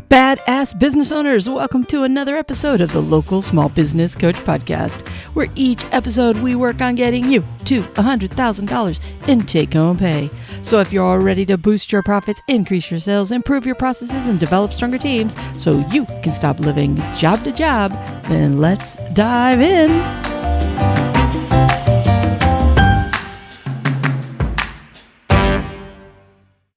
Badass business owners, welcome to another episode of the Local Small Business Coach Podcast, where each episode we work on getting you to $100,000 in take-home pay. So if you're all ready to boost your profits, increase your sales, improve your processes, and develop stronger teams so you can stop living job to job, then let's dive in.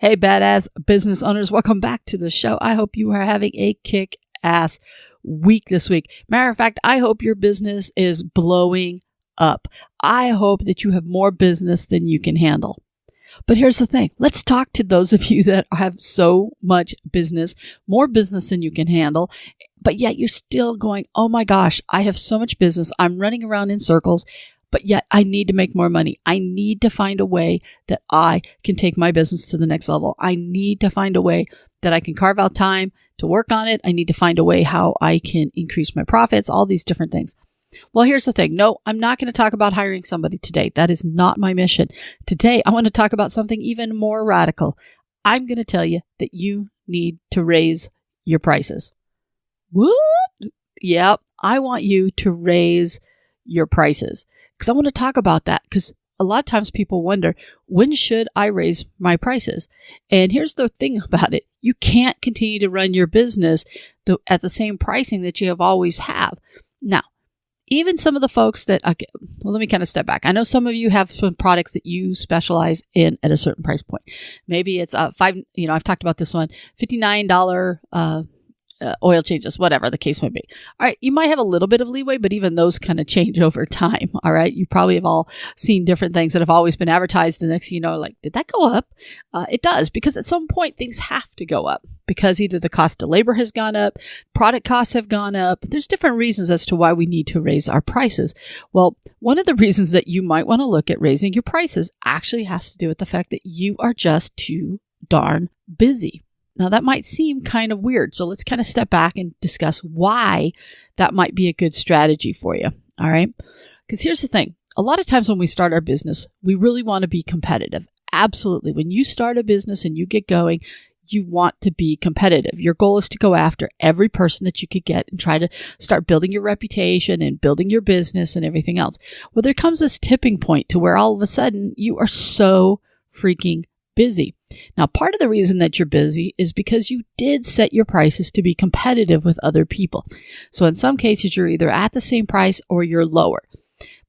Hey, badass business owners, welcome back to the show. I hope you are having a kick-ass week this week. Matter of fact, I hope your business is blowing up. I hope that you have more business than you can handle. But here's the thing. Let's talk to those of you that have so much business, more business than you can handle, but yet you're still going, oh my gosh, I have so much business. I'm running around in circles. But yet I need to make more money. I need to find a way that I can take my business to the next level. I need to find a way that I can carve out time to work on it. I need to find a way how I can increase my profits, all these different things. Well, here's the thing. No, I'm not going to talk about hiring somebody today. That is not my mission. Today, I want to talk about something even more radical. I'm going to tell you that you need to raise your prices. What? Yep. I want you to raise your prices. Because I want to talk about that, because a lot of times people wonder, when should I raise my prices? And here's the thing about it. You can't continue to run your business at the same pricing that you have always have. Now, even some of the folks that, okay, well, let me kind of step back. I know some of you have some products that you specialize in at a certain price point. Maybe it's I've talked about this one, $59, oil changes, whatever the case may be. All right. You might have a little bit of leeway, but even those kind of change over time. All right. You probably have all seen different things that have always been advertised. The next thing you know, like, did that go up? It does, because at some point things have to go up because either the cost of labor has gone up, product costs have gone up. There's different reasons as to why we need to raise our prices. Well, one of the reasons that you might want to look at raising your prices actually has to do with the fact that you are just too darn busy. Now, that might seem kind of weird, so let's kind of step back and discuss why that might be a good strategy for you, all right? Because here's the thing. A lot of times when we start our business, we really want to be competitive. Absolutely. When you start a business and you get going, you want to be competitive. Your goal is to go after every person that you could get and try to start building your reputation and building your business and everything else. Well, there comes this tipping point to where all of a sudden you are so freaking busy. Now, part of the reason that you're busy is because you did set your prices to be competitive with other people. So in some cases, you're either at the same price or you're lower.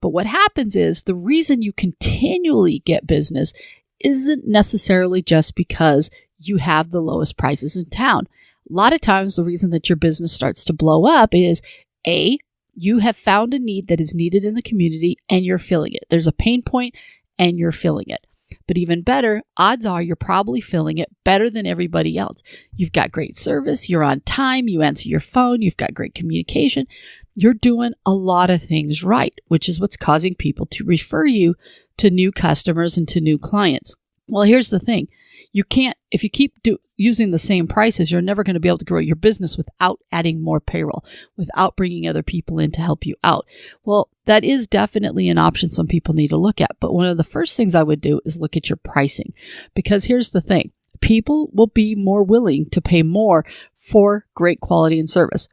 But what happens is the reason you continually get business isn't necessarily just because you have the lowest prices in town. A lot of times, the reason that your business starts to blow up is A, you have found a need that is needed in the community and you're filling it. There's a pain point and you're filling it. But even better, odds are you're probably filling it better than everybody else. You've got great service, you're on time, you answer your phone, you've got great communication. You're doing a lot of things right, which is what's causing people to refer you to new customers and to new clients. Well, here's the thing. You can't, if you keep using the same prices, you're never going to be able to grow your business without adding more payroll, without bringing other people in to help you out. Well, that is definitely an option some people need to look at. But one of the first things I would do is look at your pricing, because here's the thing. People will be more willing to pay more for great quality and service.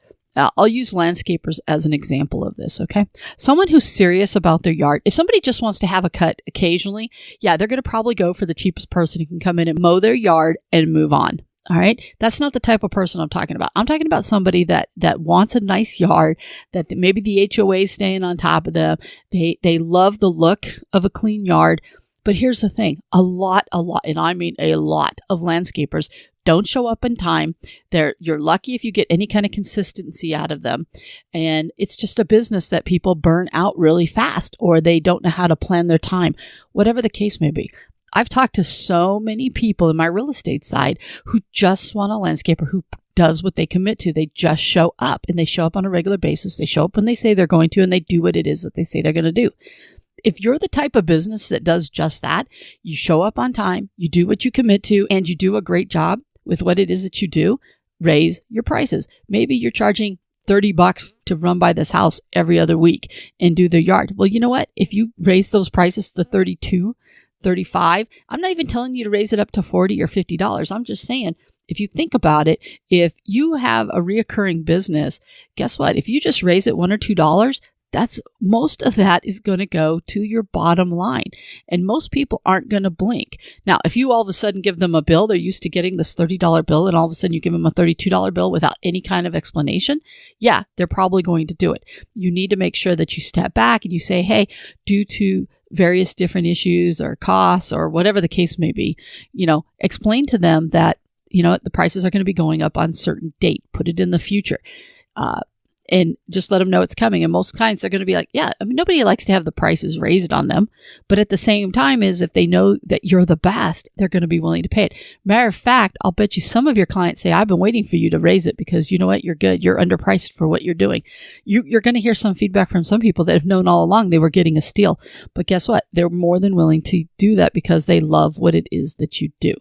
I'll use landscapers as an example of this, okay? Someone who's serious about their yard, if somebody just wants to have a cut occasionally, yeah, they're going to probably go for the cheapest person who can come in and mow their yard and move on, all right? That's not the type of person I'm talking about. I'm talking about somebody that wants a nice yard, that maybe the HOA is staying on top of them. They love the look of a clean yard. But here's the thing, a lot, and I mean a lot of landscapers don't show up in time. You're lucky if you get any kind of consistency out of them. And it's just a business that people burn out really fast, or they don't know how to plan their time, whatever the case may be. I've talked to so many people in my real estate side who just want a landscaper who does what they commit to. They just show up, and they show up on a regular basis. They show up when they say they're going to, and they do what it is that they say they're going to do. If you're the type of business that does just that, you show up on time, you do what you commit to, and you do a great job with what it is that you do, raise your prices. Maybe you're charging $30 to run by this house every other week and do their yard. Well, you know what? If you raise those prices to $32, $35. I'm not even telling you to raise it up to $40 or $50. I'm just saying, if you think about it, if you have a reoccurring business, guess what? If you just raise it $1 or $2, that's most of that is going to go to your bottom line. And most people aren't going to blink. Now, if you all of a sudden give them a bill, they're used to getting this $30 bill, and all of a sudden you give them a $32 bill without any kind of explanation, yeah, they're probably going to do it. You need to make sure that you step back and you say, hey, due to various different issues or costs or whatever the case may be, explain to them that, the prices are going to be going up on a certain date. Put it in the future. And just let them know it's coming. And most clients are going to be like, yeah, nobody likes to have the prices raised on them. But at the same time is if they know that you're the best, they're going to be willing to pay it. Matter of fact, I'll bet you some of your clients say, I've been waiting for you to raise it because you know what? You're good. You're underpriced for what you're doing. You're going to hear some feedback from some people that have known all along they were getting a steal. But guess what? They're more than willing to do that because they love what it is that you do.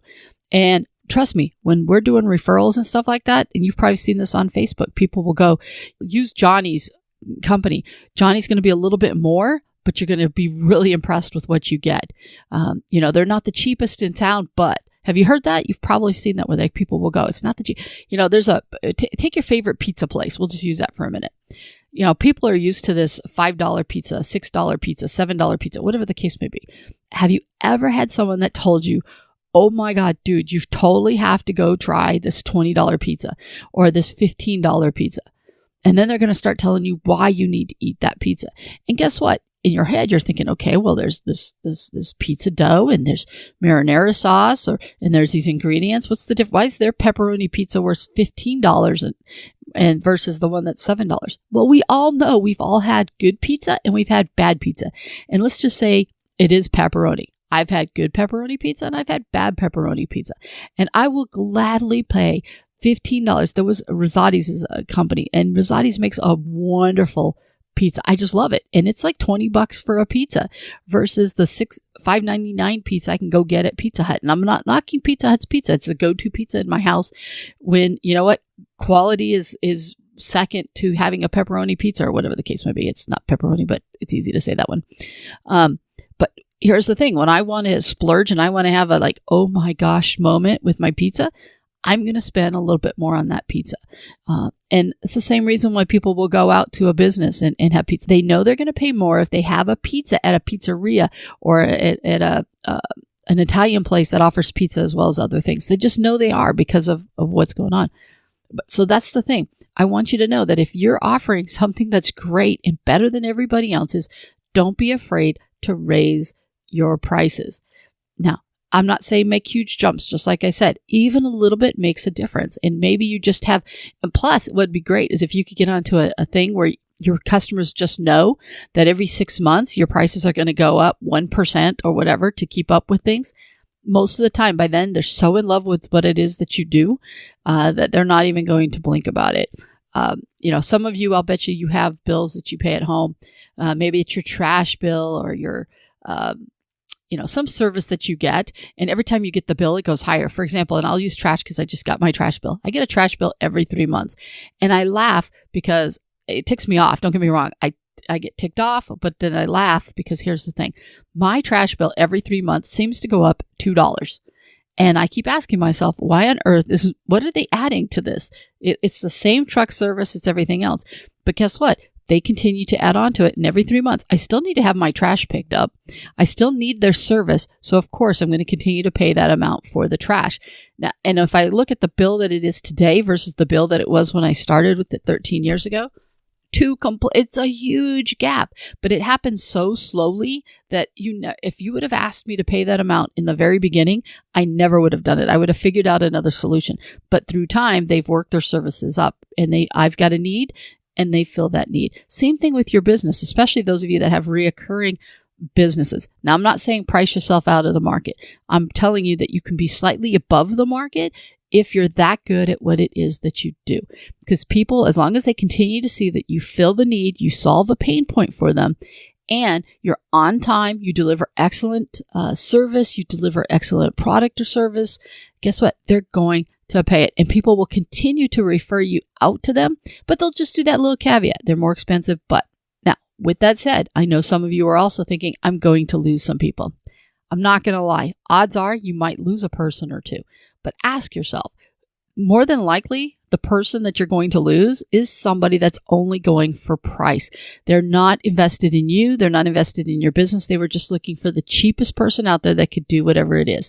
And trust me, when we're doing referrals and stuff like that, and you've probably seen this on Facebook, people will go, use Johnny's company. Johnny's going to be a little bit more, but you're going to be really impressed with what you get. They're not the cheapest in town, but have you heard that? You've probably seen that where people will go, it's not the cheap. There's take your favorite pizza place. We'll just use that for a minute. People are used to this $5 pizza, $6 pizza, $7 pizza, whatever the case may be. Have you ever had someone that told you, oh my God, dude, you totally have to go try this $20 pizza or this $15 pizza. And then they're going to start telling you why you need to eat that pizza. And guess what? In your head, you're thinking, okay, well, there's this pizza dough and there's marinara sauce and there's these ingredients. What's the difference? Why is their pepperoni pizza worth $15 and versus the one that's $7? Well, we all know we've all had good pizza and we've had bad pizza. And let's just say it is pepperoni. I've had good pepperoni pizza and I've had bad pepperoni pizza. And I will gladly pay $15. There was Rosati's is a company and Rosati's makes a wonderful pizza. I just love it. And it's like $20 for a pizza versus the $5.99 pizza I can go get at Pizza Hut. And I'm not knocking Pizza Hut's pizza. It's the go-to pizza in my house when, you know what, quality is second to having a pepperoni pizza or whatever the case may be. It's not pepperoni, but it's easy to say that one. But here's the thing. When I want to splurge and I want to have a oh my gosh moment with my pizza, I'm going to spend a little bit more on that pizza. And it's the same reason why people will go out to a business and have pizza. They know they're going to pay more if they have a pizza at a pizzeria or at an Italian place that offers pizza as well as other things. They just know they are because of what's going on. So that's the thing. I want you to know that if you're offering something that's great and better than everybody else's, don't be afraid to raise your prices. Now, I'm not saying make huge jumps, just like I said, even a little bit makes a difference. And maybe you just have, and plus what would be great is if you could get onto a thing where your customers just know that every 6 months your prices are going to go up 1% or whatever to keep up with things. Most of the time by then they're so in love with what it is that you do that they're not even going to blink about it. Some of you, I'll bet you have bills that you pay at home. Maybe it's your trash bill or your, some service that you get. And every time you get the bill, it goes higher. For example, and I'll use trash because I just got my trash bill. I get a trash bill every 3 months. And I laugh because it ticks me off. Don't get me wrong. I get ticked off, but then I laugh because here's the thing. My trash bill every 3 months seems to go up $2. And I keep asking myself, why on earth what are they adding to this? It's the same truck service. It's everything else. But guess what? They continue to add on to it. And every 3 months, I still need to have my trash picked up. I still need their service. So of course, I'm going to continue to pay that amount for the trash. Now, and if I look at the bill that it is today versus the bill that it was when I started with it 13 years ago, it's a huge gap, but it happens so slowly that if you would have asked me to pay that amount in the very beginning, I never would have done it. I would have figured out another solution. But through time, they've worked their services up, and I've got a need, and they fill that need. Same thing with your business, especially those of you that have reoccurring businesses. Now, I'm not saying price yourself out of the market. I'm telling you that you can be slightly above the market if you're that good at what it is that you do. Because people, as long as they continue to see that you fill the need, you solve a pain point for them, and you're on time, you deliver excellent service, you deliver excellent product or service, guess what? They're going to pay it. And people will continue to refer you out to them, but they'll just do that little caveat. They're more expensive. But now, with that said, I know some of you are also thinking, I'm going to lose some people. I'm not going to lie. Odds are you might lose a person or two, but ask yourself, more than likely, the person that you're going to lose is somebody that's only going for price. They're not invested in you. They're not invested in your business. They were just looking for the cheapest person out there that could do whatever it is.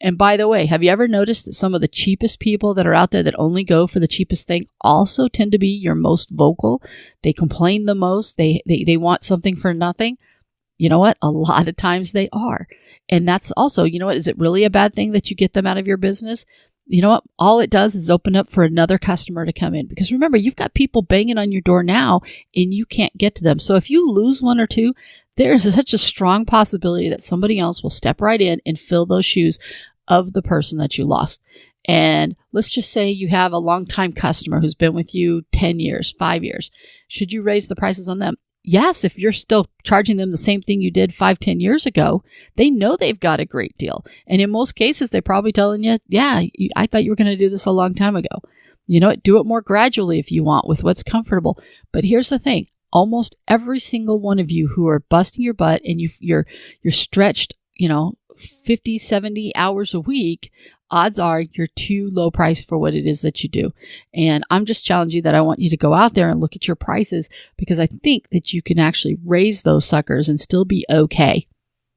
And by the way, have you ever noticed that some of the cheapest people that are out there that only go for the cheapest thing also tend to be your most vocal? They complain the most. They want something for nothing. You know what? A lot of times they are. And that's also, you know what? Is it really a bad thing that you get them out of your business? You know what? All it does is open up for another customer to come in. Because remember, you've got people banging on your door now and you can't get to them. So if you lose one or two, there's such a strong possibility that somebody else will step right in and fill those shoes of the person that you lost. And let's just say you have a longtime customer who's been with you 10 years, 5 years. Should you raise the prices on them? Yes, if you're still charging them the same thing you did 5, 10 years ago, they know they've got a great deal. And in most cases, they're probably telling you, yeah, I thought you were going to do this a long time ago. You know what? Do it more gradually if you want with what's comfortable. But here's the thing. Almost every single one of you who are busting your butt and you're stretched, 50, 70 hours a week, odds are you're too low priced for what it is that you do. And I'm just challenging you that I want you to go out there and look at your prices, because I think that you can actually raise those suckers and still be okay.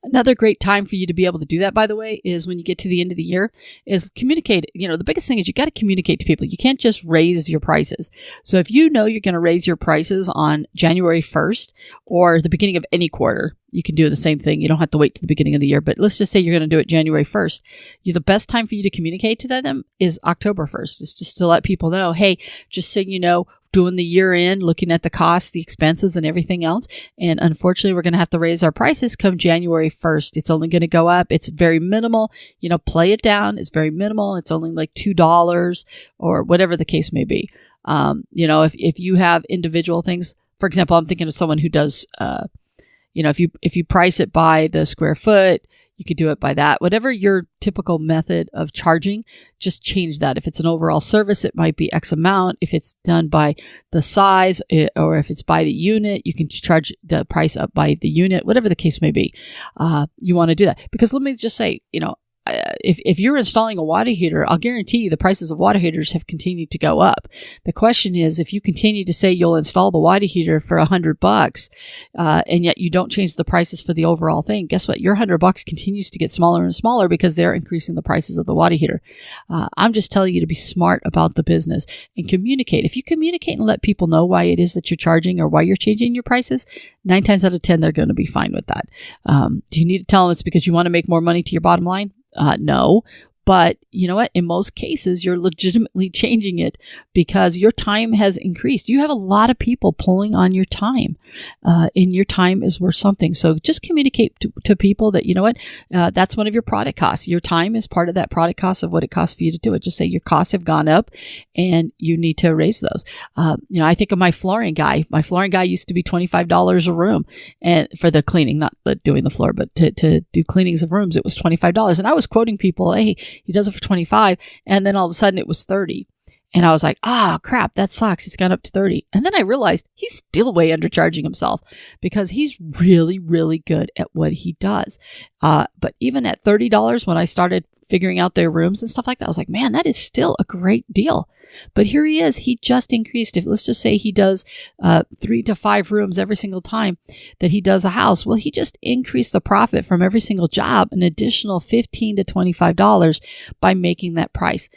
Another great time for you to be able to do that, by the way, is when you get to the end of the year, is communicate. The biggest thing is you got to communicate to people. You can't just raise your prices. So if you know you're going to raise your prices on January 1st or the beginning of any quarter, you can do the same thing. You don't have to wait to the beginning of the year, but let's just say you're going to do it January 1st. The best time for you to communicate to them is October 1st. It's just to let people know, hey, just so you know, doing the year end, looking at the costs, the expenses, and everything else. And unfortunately, we're going to have to raise our prices come January 1st. It's only going to go up. It's very minimal. Play it down. It's very minimal. It's only like $2 or whatever the case may be. If you have individual things, for example, I'm thinking of someone who does, if you price it by the square foot, you could do it by that. Whatever your typical method of charging, just change that. If it's an overall service, it might be X amount. If it's done by the size, or if it's by the unit, you can charge the price up by the unit, whatever the case may be. You want to do that. Because let me just say, if you're installing a water heater, I'll guarantee you the prices of water heaters have continued to go up. The question is, if you continue to say you'll install the water heater for $100, and yet you don't change the prices for the overall thing, guess what? Your $100 continues to get smaller and smaller because they're increasing the prices of the water heater. I'm just telling you to be smart about the business and communicate. If you communicate and let people know why it is that you're charging or why you're changing your prices, 9 times out of 10, they're going to be fine with that. Do you need to tell them it's because you want to make more money to your bottom line? No. But you know what? In most cases, you're legitimately changing it because your time has increased. You have a lot of people pulling on your time, and your time is worth something. So just communicate to people that, that's one of your product costs. Your time is part of that product cost of what it costs for you to do it. Just say your costs have gone up and you need to raise those. I think of my flooring guy. My flooring guy used to be $25 a room, and for the cleaning, not doing the floor, but to do cleanings of rooms, it was $25. And I was quoting people, hey, he does it for 25. And then all of a sudden it was 30. And I was like, crap, that sucks. It's gone up to 30. And then I realized he's still way undercharging himself because he's really, really good at what he does. But even at $30, when I started figuring out their rooms and stuff like that, I was like, man, that is still a great deal. But here he is. He just increased. Let's just say he does 3 to 5 rooms every single time that he does a house. Well, he just increased the profit from every single job an additional $15 to $25 by making that price.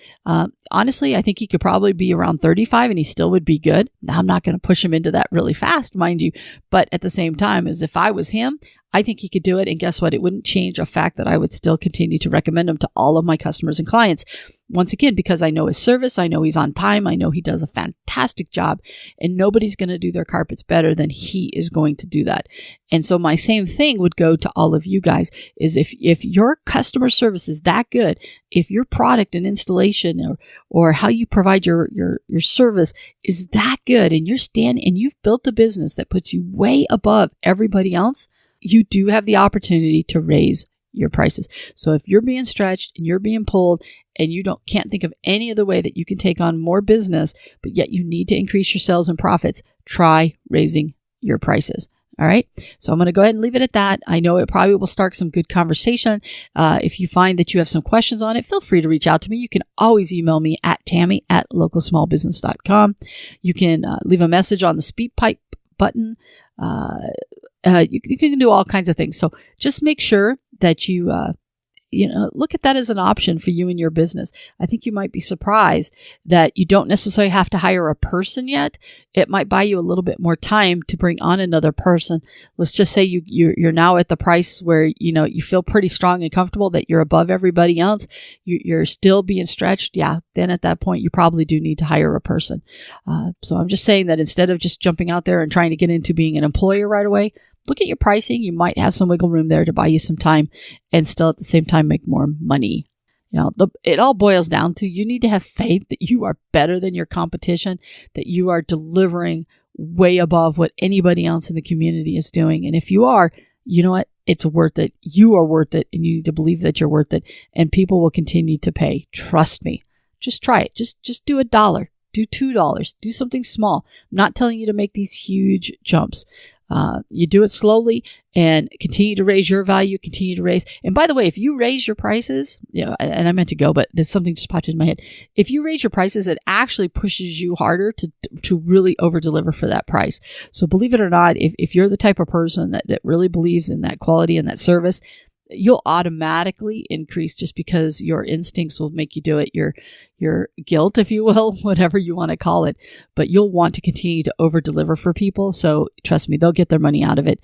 Honestly, I think he could probably be around 35 and he still would be good. Now, I'm not going to push him into that really fast, mind you. But at the same time, as if I was him, I think he could do it. And guess what? It wouldn't change a fact that I would still continue to recommend him to all of my customers and clients. Once again, because I know his service, I know he's on time, I know he does a fantastic job, and nobody's going to do their carpets better than he is going to do that. And so my same thing would go to all of you guys is if your customer service is that good, if your product and installation or how you provide your service is that good, and you've built a business that puts you way above everybody else, you do have the opportunity to raise your prices. So if you're being stretched and you're being pulled and you can't think of any other way that you can take on more business, but yet you need to increase your sales and profits, try raising your prices. All right. So I'm going to go ahead and leave it at that. I know it probably will start some good conversation. If you find that you have some questions on it, feel free to reach out to me. You can always email me at tammy@localsmallbusiness.com. You can leave a message on the speak pipe button. You can do all kinds of things. So just make sure that you look at that as an option for you and your business. I think you might be surprised that you don't necessarily have to hire a person yet. It might buy you a little bit more time to bring on another person. Let's just say you're now at the price where, you feel pretty strong and comfortable that you're above everybody else. You're still being stretched. Yeah. Then at that point, you probably do need to hire a person. So I'm just saying that instead of just jumping out there and trying to get into being an employer right away, look at your pricing. You might have some wiggle room there to buy you some time and still at the same time make more money. It all boils down to you need to have faith that you are better than your competition, that you are delivering way above what anybody else in the community is doing. And if you are, you know what? It's worth it. You are worth it. And you need to believe that you're worth it. And people will continue to pay. Trust me. Just try it. Just do $1. Do $2. Do something small. I'm not telling you to make these huge jumps. You do it slowly and continue to raise your value, continue to raise. And by the way, if you raise your prices, and I meant to go, but there's something just popped in my head. If you raise your prices, it actually pushes you harder to really over deliver for that price. So believe it or not, if you're the type of person that really believes in that quality and that service, you'll automatically increase just because your instincts will make you do it. Your guilt, if you will, whatever you want to call it, but you'll want to continue to over deliver for people. So trust me, they'll get their money out of it,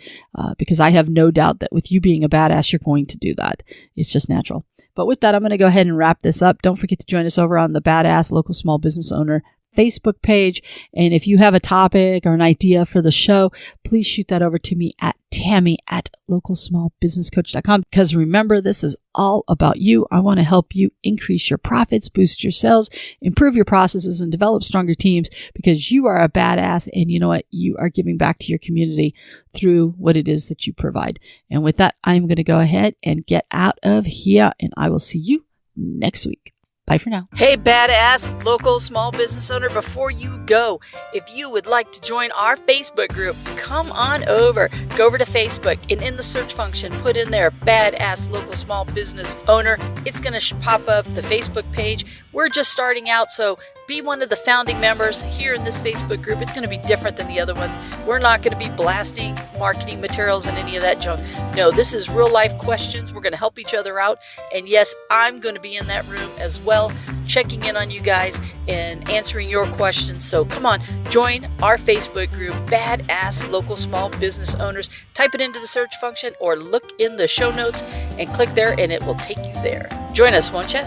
because I have no doubt that with you being a badass, you're going to do that. It's just natural. But with that, I'm going to go ahead and wrap this up. Don't forget to join us over on the Badass Local Small Business Owner Facebook page. And if you have a topic or an idea for the show, please shoot that over to me at tammy@localsmallbusinesscoach.com. Because remember, this is all about you. I want to help you increase your profits, boost your sales, improve your processes, and develop stronger teams because you are a badass. And you know what? You are giving back to your community through what it is that you provide. And with that, I'm going to go ahead and get out of here, and I will see you next week. Bye for now. Hey, badass local small business owner, before you go, if you would like to join our Facebook group, come on over. Go over to Facebook and in the search function, put in there badass local small business owner. It's going to pop up the Facebook page. We're just starting out, so be one of the founding members here in this Facebook group. It's going to be different than the other ones. We're not going to be blasting marketing materials and any of that junk. No, this is real life questions. We're going to help each other out. And yes, I'm going to be in that room as well, checking in on you guys and answering your questions. So come on, join our Facebook group, Badass Local Small Business Owners. Type it into the search function or look in the show notes and click there and it will take you there. Join us, won't you?